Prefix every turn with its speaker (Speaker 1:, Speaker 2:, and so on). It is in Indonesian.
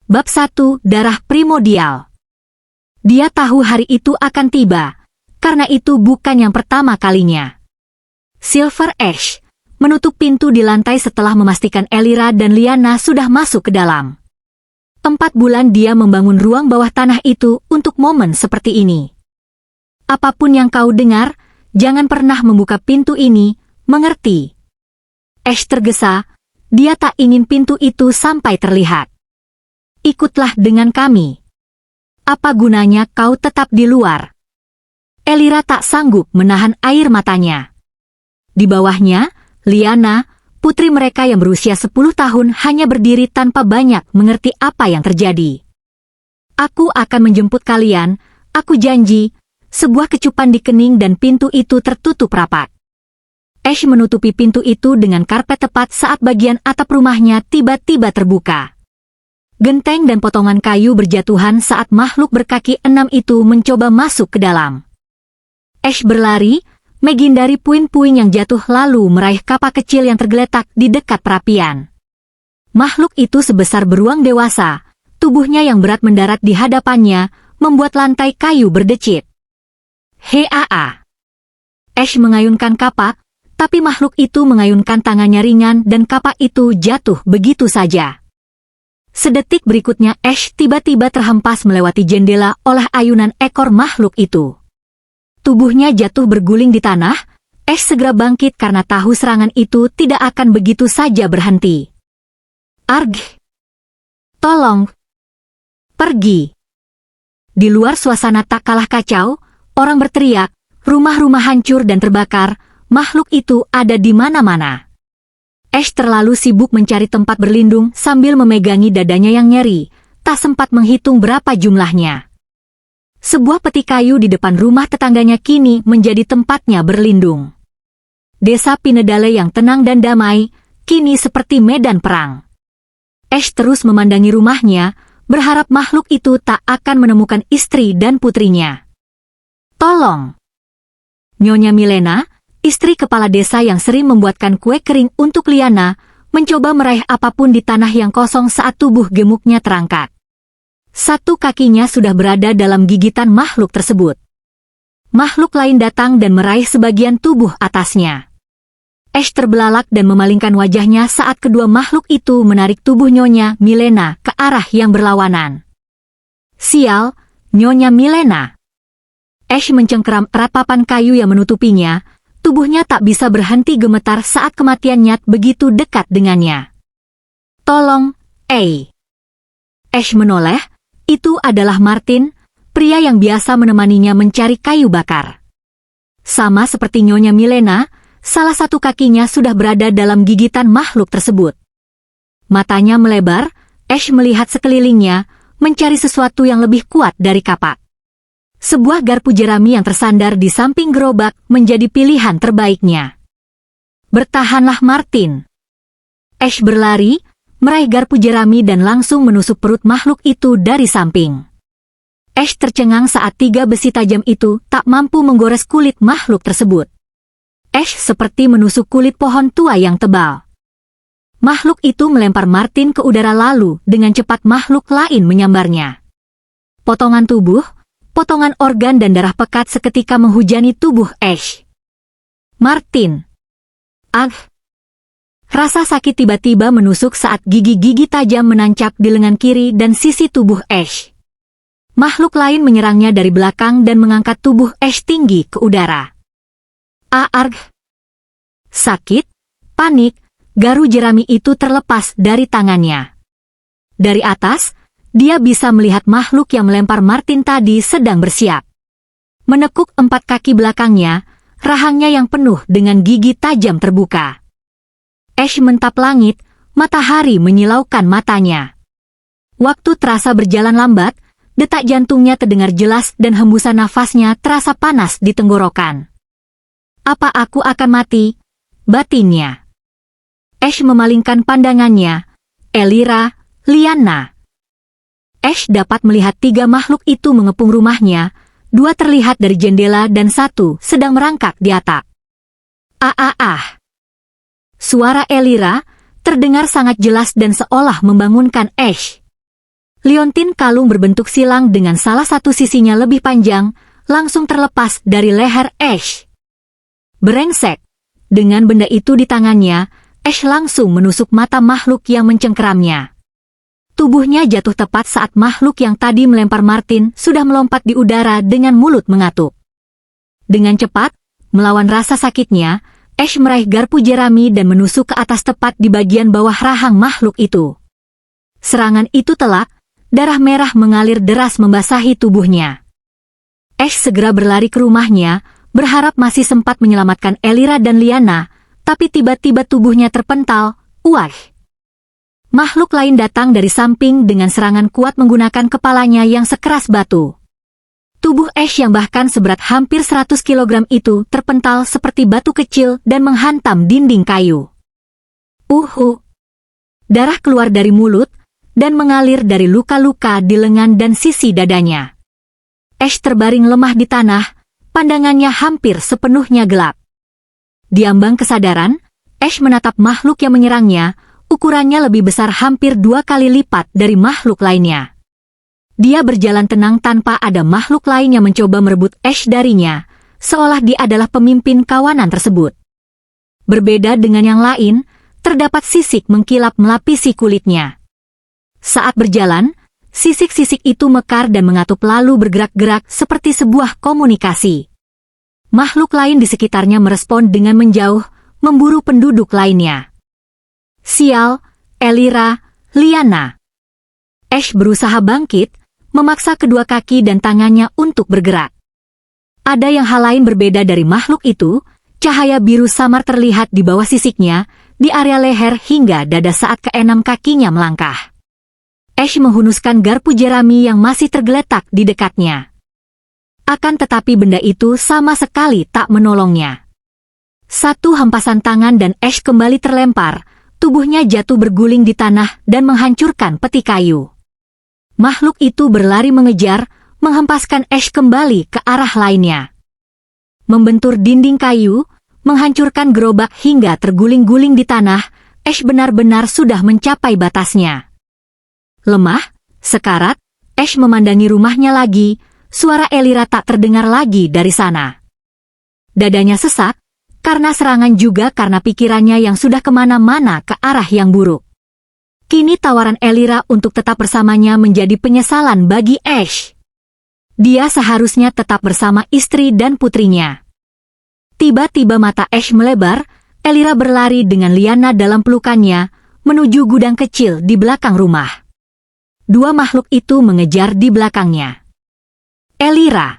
Speaker 1: Bab 1 Darah Primordial. Dia tahu hari itu akan tiba, karena itu bukan yang pertama kalinya. Silver Ash menutup pintu di lantai setelah memastikan Elira dan Lyanna sudah masuk ke dalam. 4 bulan dia membangun ruang bawah tanah itu untuk momen seperti ini. Apapun yang kau dengar, jangan pernah membuka pintu ini, mengerti? Ash tergesa, dia tak ingin pintu itu sampai terlihat. Ikutlah dengan kami. Apa gunanya kau tetap di luar? Elira tak sanggup menahan air matanya. Di bawahnya, Lyanna, putri mereka yang berusia 10 tahun hanya berdiri tanpa banyak mengerti apa yang terjadi. Aku akan menjemput kalian, aku janji. Sebuah kecupan di kening dan pintu itu tertutup rapat. Ash menutupi pintu itu dengan karpet tepat saat bagian atap rumahnya tiba-tiba terbuka. Genteng dan potongan kayu berjatuhan saat makhluk berkaki 6 itu mencoba masuk ke dalam. Ash berlari, menghindari puing-puing yang jatuh lalu meraih kapak kecil yang tergeletak di dekat perapian. Makhluk itu sebesar beruang dewasa, tubuhnya yang berat mendarat di hadapannya, membuat lantai kayu berdecit. Heaa! Ash mengayunkan kapak, tapi makhluk itu mengayunkan tangannya ringan dan kapak itu jatuh begitu saja. Sedetik berikutnya Ash tiba-tiba terhempas melewati jendela oleh ayunan ekor makhluk itu. Tubuhnya jatuh berguling di tanah, Ash segera bangkit karena tahu serangan itu tidak akan begitu saja berhenti. Arg! Tolong! Pergi! Di luar suasana tak kalah kacau, orang berteriak, rumah-rumah hancur dan terbakar, makhluk itu ada di mana-mana. Ash terlalu sibuk mencari tempat berlindung sambil memegangi dadanya yang nyeri, tak sempat menghitung berapa jumlahnya. Sebuah peti kayu di depan rumah tetangganya kini menjadi tempatnya berlindung. Desa Pinedale yang tenang dan damai, kini seperti medan perang. Ash terus memandangi rumahnya, berharap makhluk itu tak akan menemukan istri dan putrinya. Tolong! Nyonya Milena, istri kepala desa yang sering membuatkan kue kering untuk Lyanna, mencoba meraih apapun di tanah yang kosong saat tubuh gemuknya terangkat. Satu kakinya sudah berada dalam gigitan makhluk tersebut. Makhluk lain datang dan meraih sebagian tubuh atasnya. Ash terbelalak dan memalingkan wajahnya saat kedua makhluk itu menarik tubuh Nyonya Milena ke arah yang berlawanan. Sial, Nyonya Milena! Ash mencengkeram erat papan kayu yang menutupinya, tubuhnya tak bisa berhenti gemetar saat kematian nyat begitu dekat dengannya. Tolong, Ash menoleh, itu adalah Martin, pria yang biasa menemaninya mencari kayu bakar. Sama seperti Nyonya Milena, salah satu kakinya sudah berada dalam gigitan makhluk tersebut. Matanya melebar, Ash melihat sekelilingnya, mencari sesuatu yang lebih kuat dari kapak. Sebuah garpu jerami yang tersandar di samping gerobak menjadi pilihan terbaiknya. Bertahanlah Martin. Ash berlari, meraih garpu jerami dan langsung menusuk perut makhluk itu dari samping. Ash tercengang saat 3 besi tajam itu tak mampu menggores kulit makhluk tersebut. Ash seperti menusuk kulit pohon tua yang tebal. Makhluk itu melempar Martin ke udara lalu dengan cepat makhluk lain menyambarnya. Potongan tubuh, potongan organ dan darah pekat seketika menghujani tubuh Ash. Martin! Ag! Rasa sakit tiba-tiba menusuk saat gigi-gigi tajam menancap di lengan kiri dan sisi tubuh Ash. Makhluk lain menyerangnya dari belakang dan mengangkat tubuh Ash tinggi ke udara. Arg! Sakit, panik, garu jerami itu terlepas dari tangannya. Dari atas, dia bisa melihat makhluk yang melempar Martin tadi sedang bersiap. Menekuk 4 kaki belakangnya, rahangnya yang penuh dengan gigi tajam terbuka. Ash mentap langit, matahari menyilaukan matanya. Waktu terasa berjalan lambat, detak jantungnya terdengar jelas dan hembusan nafasnya terasa panas di tenggorokan. Apa aku akan mati? Batinnya. Ash memalingkan pandangannya. Elira, Lyanna. Ash dapat melihat 3 makhluk itu mengepung rumahnya, 2 terlihat dari jendela dan 1 sedang merangkak di atap. Suara Elira terdengar sangat jelas dan seolah membangunkan Ash. Liontin kalung berbentuk silang dengan salah satu sisinya lebih panjang, langsung terlepas dari leher Ash. Brengsek! Dengan benda itu di tangannya, Ash langsung menusuk mata makhluk yang mencengkeramnya. Tubuhnya jatuh tepat saat makhluk yang tadi melempar Martin sudah melompat di udara dengan mulut mengatuk. Dengan cepat, melawan rasa sakitnya, Ash meraih garpu jerami dan menusuk ke atas tepat di bagian bawah rahang makhluk itu. Serangan itu telak, darah merah mengalir deras membasahi tubuhnya. Ash segera berlari ke rumahnya, berharap masih sempat menyelamatkan Elira dan Liana, tapi tiba-tiba tubuhnya terpental. Wah! Makhluk lain datang dari samping dengan serangan kuat menggunakan kepalanya yang sekeras batu. Tubuh Ash yang bahkan seberat hampir 100 kg itu terpental seperti batu kecil dan menghantam dinding kayu. Darah keluar dari mulut dan mengalir dari luka-luka di lengan dan sisi dadanya. Ash terbaring lemah di tanah, pandangannya hampir sepenuhnya gelap. Diambang kesadaran, Ash menatap makhluk yang menyerangnya, ukurannya lebih besar hampir 2 kali lipat dari makhluk lainnya. Dia berjalan tenang tanpa ada makhluk lain yang mencoba merebut Ash darinya, seolah dia adalah pemimpin kawanan tersebut. Berbeda dengan yang lain, terdapat sisik mengkilap melapisi kulitnya. Saat berjalan, sisik-sisik itu mekar dan mengatup lalu bergerak-gerak seperti sebuah komunikasi. Makhluk lain di sekitarnya merespon dengan menjauh, memburu penduduk lainnya. Sial, Elira, Liana. Ash berusaha bangkit, memaksa kedua kaki dan tangannya untuk bergerak. Ada yang hal lain berbeda dari makhluk itu, cahaya biru samar terlihat di bawah sisiknya, di area leher hingga dada saat keenam kakinya melangkah. Ash menghunuskan garpu jerami yang masih tergeletak di dekatnya. Akan tetapi benda itu sama sekali tak menolongnya. Satu hempasan tangan dan Ash kembali terlempar, tubuhnya jatuh berguling di tanah dan menghancurkan peti kayu. Makhluk itu berlari mengejar, menghempaskan Ash kembali ke arah lainnya. Membentur dinding kayu, menghancurkan gerobak hingga terguling-guling di tanah, Ash benar-benar sudah mencapai batasnya. Lemah, sekarat, Ash memandangi rumahnya lagi, suara Elira tak terdengar lagi dari sana. Dadanya sesak, karena serangan juga karena pikirannya yang sudah kemana-mana ke arah yang buruk. Kini tawaran Elira untuk tetap bersamanya menjadi penyesalan bagi Ash. Dia seharusnya tetap bersama istri dan putrinya. Tiba-tiba mata Ash melebar, Elira berlari dengan Liana dalam pelukannya, menuju gudang kecil di belakang rumah. Dua makhluk itu mengejar di belakangnya. Elira.